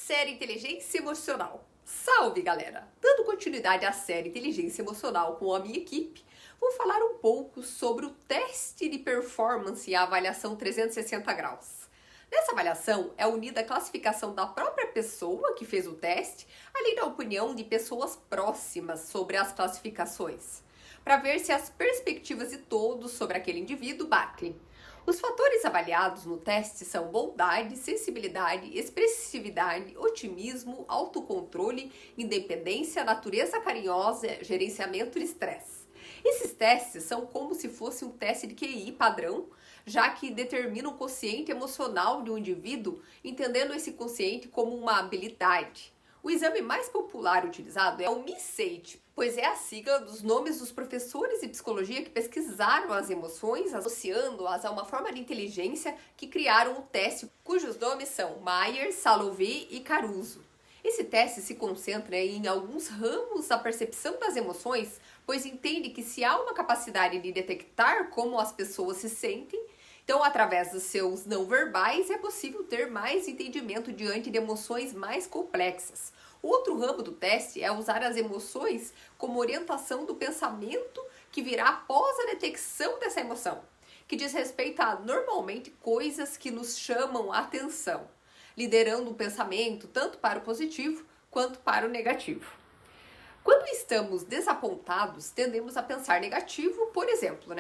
Série Inteligência Emocional. Salve, galera! Dando continuidade à série Inteligência Emocional com a minha equipe, vou falar um pouco sobre o teste de performance e a avaliação 360 graus. Nessa avaliação é unida a classificação da própria pessoa que fez o teste, além da opinião de pessoas próximas sobre as classificações, para ver se as perspectivas de todos sobre aquele indivíduo batem. Os fatores avaliados no teste são bondade, sensibilidade, expressividade, otimismo, autocontrole, independência, natureza carinhosa, gerenciamento de estresse. Esses testes são como se fosse um teste de QI padrão, já que determinam o quociente emocional de um indivíduo, entendendo esse quociente como uma habilidade. O exame mais popular utilizado é o MISEIT, pois é a sigla dos nomes dos professores de psicologia que pesquisaram as emoções, associando-as a uma forma de inteligência que criaram o teste, cujos nomes são Myers, Salovey e Caruso. Esse teste se concentra em alguns ramos da percepção das emoções, pois entende que se há uma capacidade de detectar como as pessoas se sentem, então, através dos seus não verbais, é possível ter mais entendimento diante de emoções mais complexas. Outro ramo do teste é usar as emoções como orientação do pensamento que virá após a detecção dessa emoção, que diz respeito a, normalmente, coisas que nos chamam a atenção, liderando o pensamento tanto para o positivo quanto para o negativo. Quando estamos desapontados, tendemos a pensar negativo, por exemplo,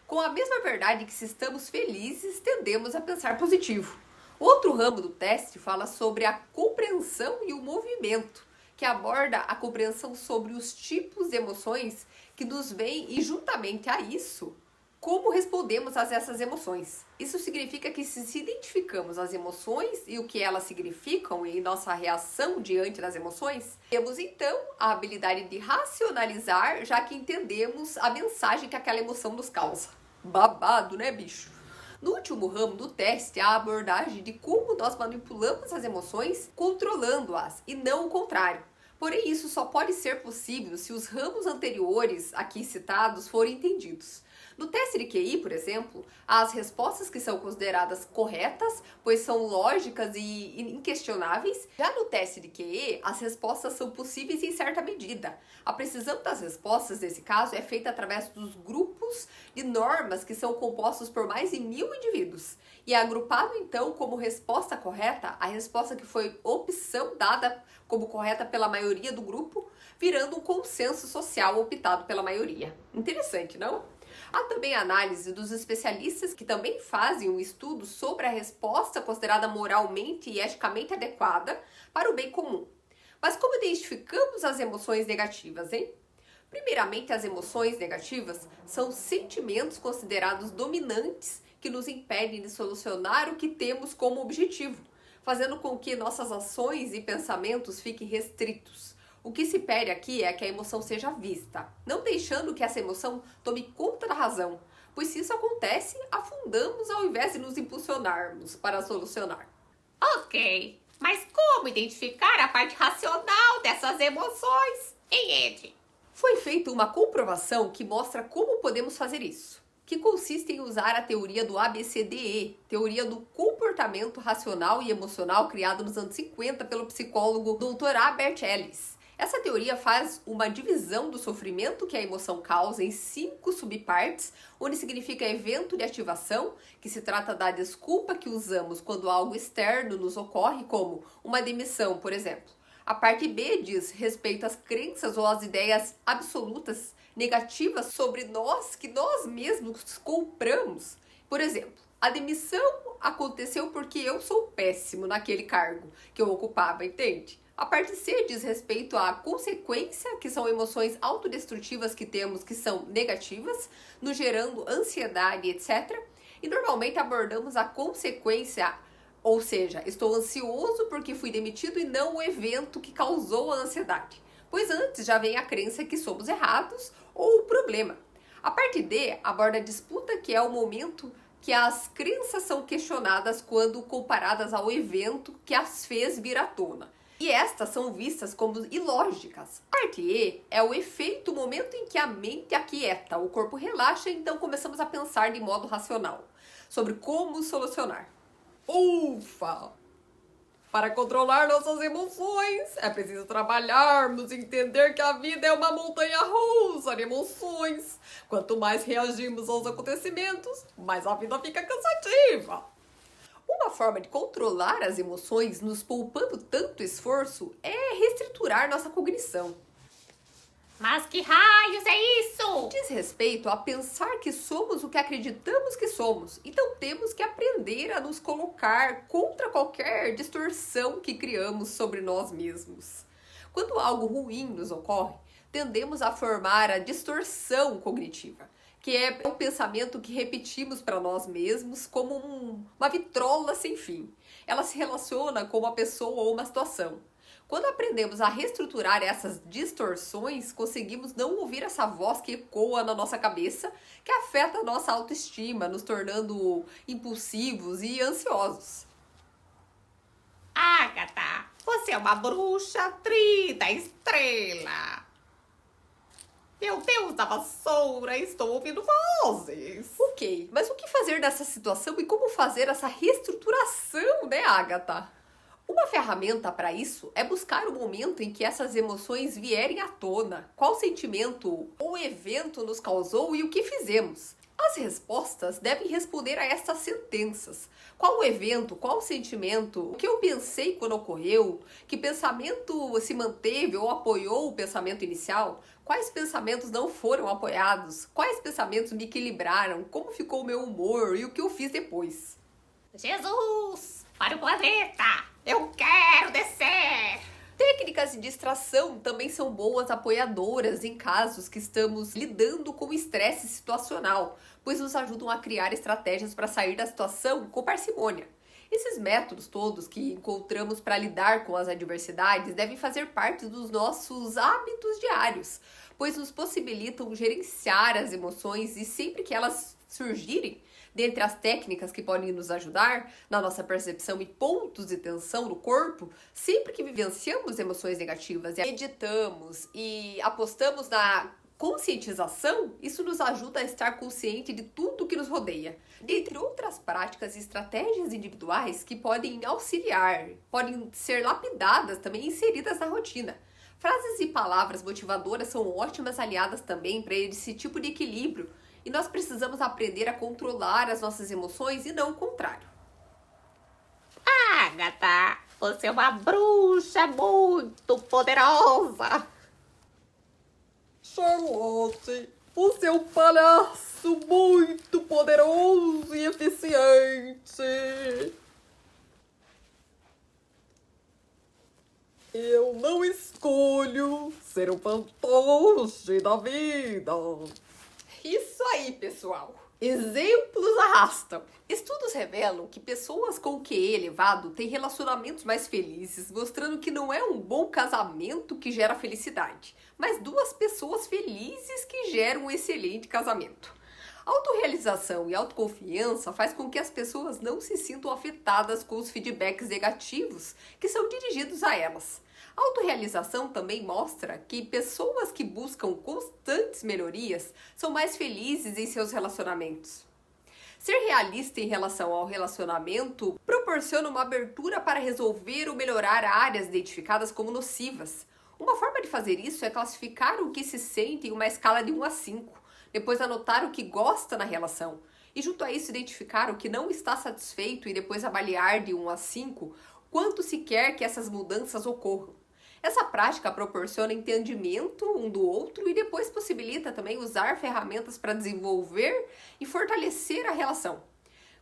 Com a mesma verdade que se estamos felizes, tendemos a pensar positivo. Outro ramo do teste fala sobre a compreensão e o movimento, que aborda a compreensão sobre os tipos de emoções que nos vêm e, juntamente a isso, como respondemos a essas emoções. Isso significa que se identificamos as emoções e o que elas significam em nossa reação diante das emoções, temos então a habilidade de racionalizar, já que entendemos a mensagem que aquela emoção nos causa. Babado, né, bicho? No último ramo do teste, há a abordagem de como nós manipulamos as emoções, controlando-as, e não o contrário. Porém, isso só pode ser possível se os ramos anteriores aqui citados forem entendidos. No teste de QI, por exemplo, há as respostas que são consideradas corretas, pois são lógicas e inquestionáveis. Já no teste de QE, as respostas são possíveis em certa medida. A precisão das respostas, nesse caso, é feita através dos grupos de normas que são compostos por mais de 1000 indivíduos. E é agrupado, então, como resposta correta, a resposta que foi opção dada como correta pela maioria do grupo, virando um consenso social optado pela maioria. Interessante, não? Há também a análise dos especialistas que também fazem um estudo sobre a resposta considerada moralmente e eticamente adequada para o bem comum. Mas como identificamos as emoções negativas, hein? Primeiramente, as emoções negativas são sentimentos considerados dominantes que nos impedem de solucionar o que temos como objetivo, fazendo com que nossas ações e pensamentos fiquem restritos. O que se pede aqui é que a emoção seja vista, não deixando que essa emoção tome conta da razão, pois se isso acontece, afundamos ao invés de nos impulsionarmos para solucionar. Ok, mas como identificar a parte racional dessas emoções, hein, Ed? Foi feita uma comprovação que mostra como podemos fazer isso, que consiste em usar a teoria do ABCDE, teoria do comportamento racional e emocional criada nos anos 50 pelo psicólogo Dr. Albert Ellis. Essa teoria faz uma divisão do sofrimento que a emoção causa em 5 subpartes, onde significa evento de ativação, que se trata da desculpa que usamos quando algo externo nos ocorre, como uma demissão, por exemplo. A parte B diz respeito às crenças ou às ideias absolutas negativas sobre nós que nós mesmos compramos. Por exemplo, a demissão aconteceu porque eu sou péssimo naquele cargo que eu ocupava, entende? A parte C diz respeito à consequência, que são emoções autodestrutivas que temos que são negativas, nos gerando ansiedade, etc. E normalmente abordamos a consequência, ou seja, estou ansioso porque fui demitido e não o evento que causou a ansiedade. Pois antes já vem a crença que somos errados ou o problema. A parte D aborda a disputa, que é o momento que as crenças são questionadas quando comparadas ao evento que as fez vir à tona. E estas são vistas como ilógicas. A parte E é o efeito, o momento em que a mente aquieta, o corpo relaxa e então começamos a pensar de modo racional sobre como solucionar. Ufa! Para controlar nossas emoções, é preciso trabalharmos e entender que a vida é uma montanha-russa de emoções. Quanto mais reagimos aos acontecimentos, mais a vida fica cansativa. Uma forma de controlar as emoções, nos poupando tanto esforço, é reestruturar nossa cognição. Mas que raios é isso? Diz respeito a pensar que somos o que acreditamos que somos. Então temos que aprender a nos colocar contra qualquer distorção que criamos sobre nós mesmos. Quando algo ruim nos ocorre, tendemos a formar a distorção cognitiva, que é o pensamento que repetimos para nós mesmos como uma vitrola sem fim. Ela se relaciona com uma pessoa ou uma situação. Quando aprendemos a reestruturar essas distorções, conseguimos não ouvir essa voz que ecoa na nossa cabeça, que afeta a nossa autoestima, nos tornando impulsivos e ansiosos. Agatha, você é uma bruxa 30 estrela. Meu Deus da vassoura, estou ouvindo vozes. Ok, mas o que fazer nessa situação e como fazer essa reestruturação, né, Agatha? Uma ferramenta para isso é buscar o momento em que essas emoções vierem à tona, qual sentimento ou evento nos causou e o que fizemos. As respostas devem responder a estas sentenças. Qual o evento, qual o sentimento, o que eu pensei quando ocorreu, que pensamento se manteve ou apoiou o pensamento inicial, quais pensamentos não foram apoiados, quais pensamentos me equilibraram, como ficou o meu humor e o que eu fiz depois. Jesus, para o planeta! Eu quero descer! Técnicas de distração também são boas apoiadoras em casos que estamos lidando com estresse situacional, pois nos ajudam a criar estratégias para sair da situação com parcimônia. Esses métodos todos que encontramos para lidar com as adversidades devem fazer parte dos nossos hábitos diários, pois nos possibilitam gerenciar as emoções e sempre que elas surgirem, dentre as técnicas que podem nos ajudar na nossa percepção e pontos de tensão no corpo, sempre que vivenciamos emoções negativas e meditamos e apostamos na conscientização, isso nos ajuda a estar consciente de tudo que nos rodeia. Dentre outras práticas e estratégias individuais que podem auxiliar, podem ser lapidadas também, inseridas na rotina. Frases e palavras motivadoras são ótimas aliadas também para esse tipo de equilíbrio, e nós precisamos aprender a controlar as nossas emoções e não o contrário. Agatha, você é uma bruxa muito poderosa. Charlotte, você é um palhaço muito poderoso e eficiente. Eu não escolho ser um fantoche da vida. Isso aí, pessoal. Exemplos arrastam. Estudos revelam que pessoas com QI elevado têm relacionamentos mais felizes, mostrando que não é um bom casamento que gera felicidade, mas duas pessoas felizes que geram um excelente casamento. Autorrealização e autoconfiança faz com que as pessoas não se sintam afetadas com os feedbacks negativos que são dirigidos a elas. A autorrealização também mostra que pessoas que buscam constantes melhorias são mais felizes em seus relacionamentos. Ser realista em relação ao relacionamento proporciona uma abertura para resolver ou melhorar áreas identificadas como nocivas. Uma forma de fazer isso é classificar o que se sente em uma escala de 1 a 5, depois anotar o que gosta na relação, e junto a isso identificar o que não está satisfeito e depois avaliar de 1 a 5 quanto se quer que essas mudanças ocorram. Essa prática proporciona entendimento um do outro e depois possibilita também usar ferramentas para desenvolver e fortalecer a relação.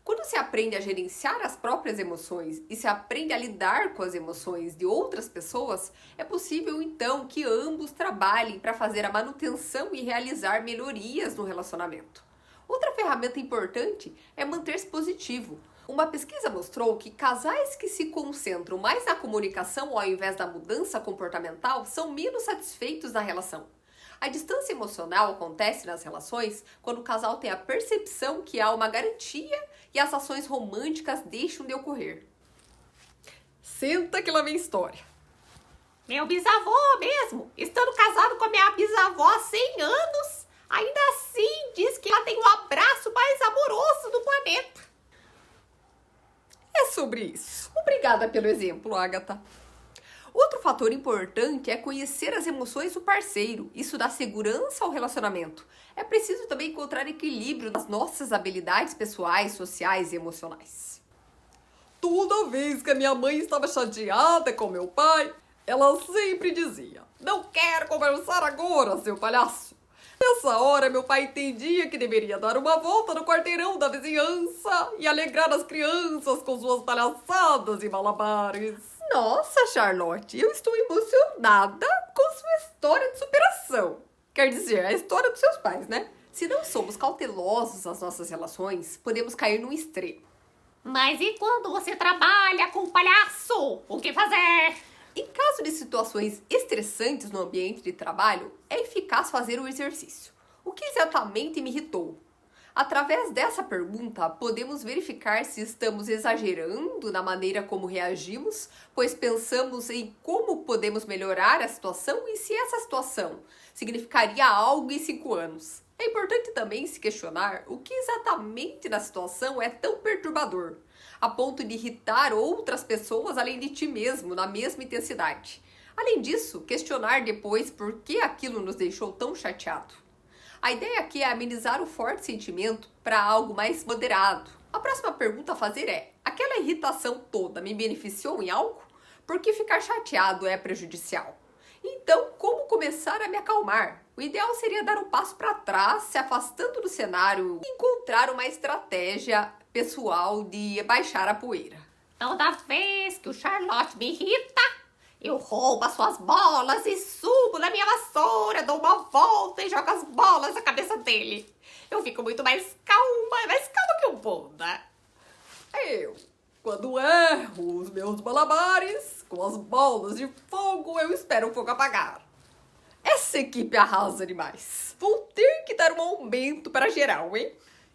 Quando se aprende a gerenciar as próprias emoções e se aprende a lidar com as emoções de outras pessoas, é possível então que ambos trabalhem para fazer a manutenção e realizar melhorias no relacionamento. Outra ferramenta importante é manter-se positivo. Uma pesquisa mostrou que casais que se concentram mais na comunicação ao invés da mudança comportamental são menos satisfeitos na relação. A distância emocional acontece nas relações quando o casal tem a percepção que há uma garantia e as ações românticas deixam de ocorrer. Senta que lá vem história. Meu bisavô mesmo, estando casado com a minha bisavó há 100 anos, ainda assim diz que ela tem o abraço mais amoroso do planeta. É sobre isso. Obrigada. Obrigada pelo exemplo, Agatha. Outro fator importante é conhecer as emoções do parceiro. Isso dá segurança ao relacionamento. É preciso também encontrar equilíbrio nas nossas habilidades pessoais, sociais e emocionais. Toda vez que a minha mãe estava chateada com meu pai, ela sempre dizia: "Não quero conversar agora, seu palhaço." Nessa hora, meu pai entendia que deveria dar uma volta no quarteirão da vizinhança e alegrar as crianças com suas palhaçadas e malabares. Nossa, Charlotte, eu estou emocionada com sua história de superação. Quer dizer, a história dos seus pais, né? Se não somos cautelosos nas nossas relações, podemos cair num extremo. Mas e quando você trabalha com palhaço? O que fazer? Em caso de situações estressantes no ambiente de trabalho, é eficaz fazer o exercício. O que exatamente me irritou? Através dessa pergunta, podemos verificar se estamos exagerando na maneira como reagimos, pois pensamos em como podemos melhorar a situação e se essa situação significaria algo em 5 anos. É importante também se questionar o que exatamente na situação é tão perturbador, a ponto de irritar outras pessoas além de ti mesmo, na mesma intensidade. Além disso, questionar depois por que aquilo nos deixou tão chateado. A ideia aqui é amenizar o forte sentimento para algo mais moderado. A próxima pergunta a fazer é: aquela irritação toda me beneficiou em algo? Por que ficar chateado é prejudicial? Então, como começar a me acalmar? O ideal seria dar um passo para trás, se afastando do cenário e encontrar uma estratégia pessoal de baixar a poeira. Toda vez que o Charlotte me irrita, eu roubo as suas bolas e subo na minha vassoura, dou uma volta e jogo as bolas na cabeça dele. Eu fico muito mais calma que um Buda. Quando erro os meus malabares com as bolas de fogo, eu espero o fogo apagar. Essa equipe arrasa demais. Vou ter que dar um aumento para geral, hein?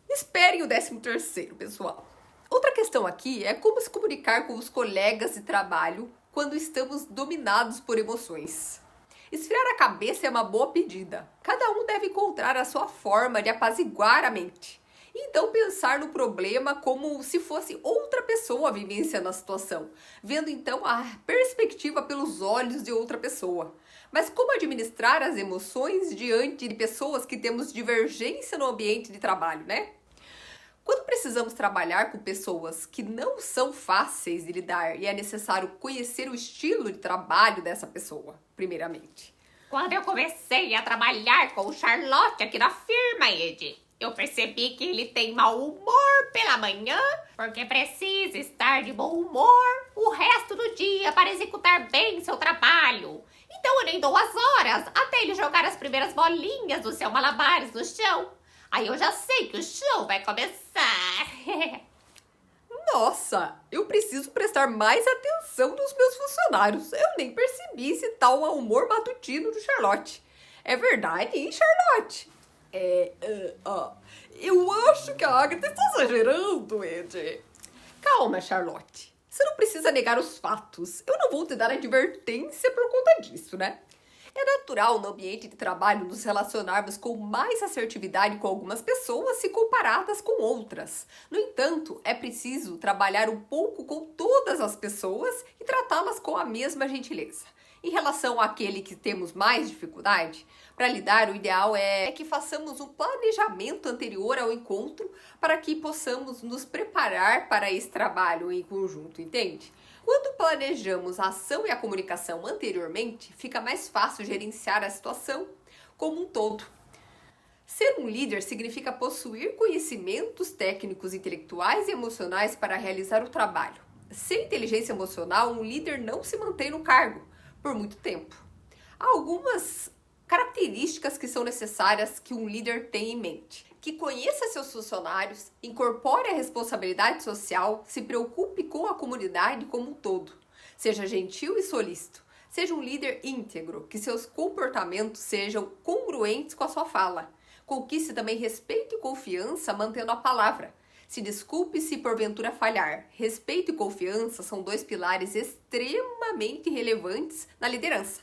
Esperem o 13º, pessoal. Outra questão aqui é como se comunicar com os colegas de trabalho quando estamos dominados por emoções. Esfriar a cabeça é uma boa pedida. Cada um deve encontrar a sua forma de apaziguar a mente. Então pensar no problema como se fosse outra pessoa vivenciando a situação, vendo então a perspectiva pelos olhos de outra pessoa. Mas como administrar as emoções diante de pessoas que temos divergência no ambiente de trabalho, né? Quando precisamos trabalhar com pessoas que não são fáceis de lidar e é necessário conhecer o estilo de trabalho dessa pessoa, primeiramente. Quando eu comecei a trabalhar com o Charlotte aqui na firma, Ed, eu percebi que ele tem mau humor pela manhã, porque precisa estar de bom humor o resto do dia para executar bem seu trabalho. Então eu nem dou as horas até ele jogar as primeiras bolinhas do seu malabares no chão. Aí eu já sei que o show vai começar. Nossa, eu preciso prestar mais atenção nos meus funcionários. Eu nem percebi esse tal mau humor matutino do Charlotte. É verdade, hein, Charlotte? Eu acho que a Agatha está exagerando, Ed. Calma, Charlotte. Você não precisa negar os fatos. Eu não vou te dar advertência por conta disso, né? É natural no ambiente de trabalho nos relacionarmos com mais assertividade com algumas pessoas se comparadas com outras. No entanto, é preciso trabalhar um pouco com todas as pessoas e tratá-las com a mesma gentileza. Em relação àquele que temos mais dificuldade, para lidar, o ideal é que façamos um planejamento anterior ao encontro para que possamos nos preparar para esse trabalho em conjunto, entende? Quando planejamos a ação e a comunicação anteriormente, fica mais fácil gerenciar a situação como um todo. Ser um líder significa possuir conhecimentos técnicos, intelectuais e emocionais para realizar o trabalho. Sem inteligência emocional, um líder não se mantém no cargo por muito tempo. Há algumas características que são necessárias que um líder tenha em mente: que conheça seus funcionários, incorpore a responsabilidade social, se preocupe com a comunidade como um todo, seja gentil e solícito, seja um líder íntegro, que seus comportamentos sejam congruentes com a sua fala, conquiste também respeito e confiança mantendo a palavra, se desculpe se porventura falhar. Respeito e confiança são 2 pilares extremamente relevantes na liderança.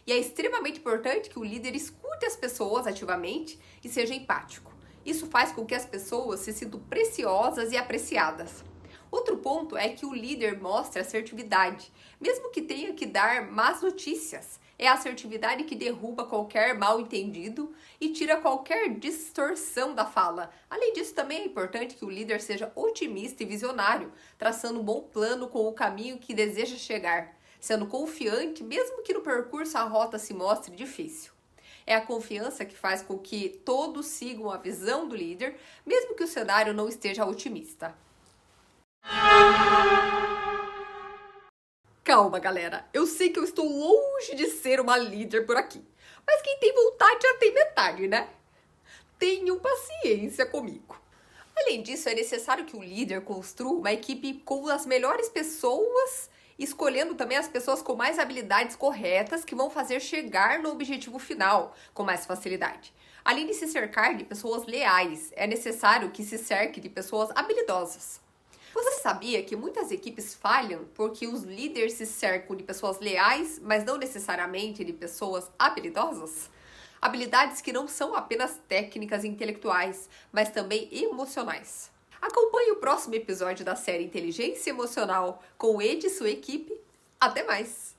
E é extremamente importante que o líder escute as pessoas ativamente e seja empático. Isso faz com que as pessoas se sintam preciosas e apreciadas. Outro ponto é que o líder mostra assertividade, mesmo que tenha que dar más notícias. É a assertividade que derruba qualquer mal-entendido e tira qualquer distorção da fala. Além disso, também é importante que o líder seja otimista e visionário, traçando um bom plano com o caminho que deseja chegar, sendo confiante, mesmo que no percurso a rota se mostre difícil. É a confiança que faz com que todos sigam a visão do líder, mesmo que o cenário não esteja otimista. Calma, galera. Eu sei que eu estou longe de ser uma líder por aqui. Mas quem tem vontade já tem metade, né? Tenham paciência comigo. Além disso, é necessário que o líder construa uma equipe com as melhores pessoas, escolhendo também as pessoas com mais habilidades corretas que vão fazer chegar no objetivo final com mais facilidade. Além de se cercar de pessoas leais, é necessário que se cerque de pessoas habilidosas. Você sabia que muitas equipes falham porque os líderes se cercam de pessoas leais, mas não necessariamente de pessoas habilidosas? Habilidades que não são apenas técnicas e intelectuais, mas também emocionais. Acompanhe o próximo episódio da série Inteligência Emocional com Ed e sua equipe. Até mais!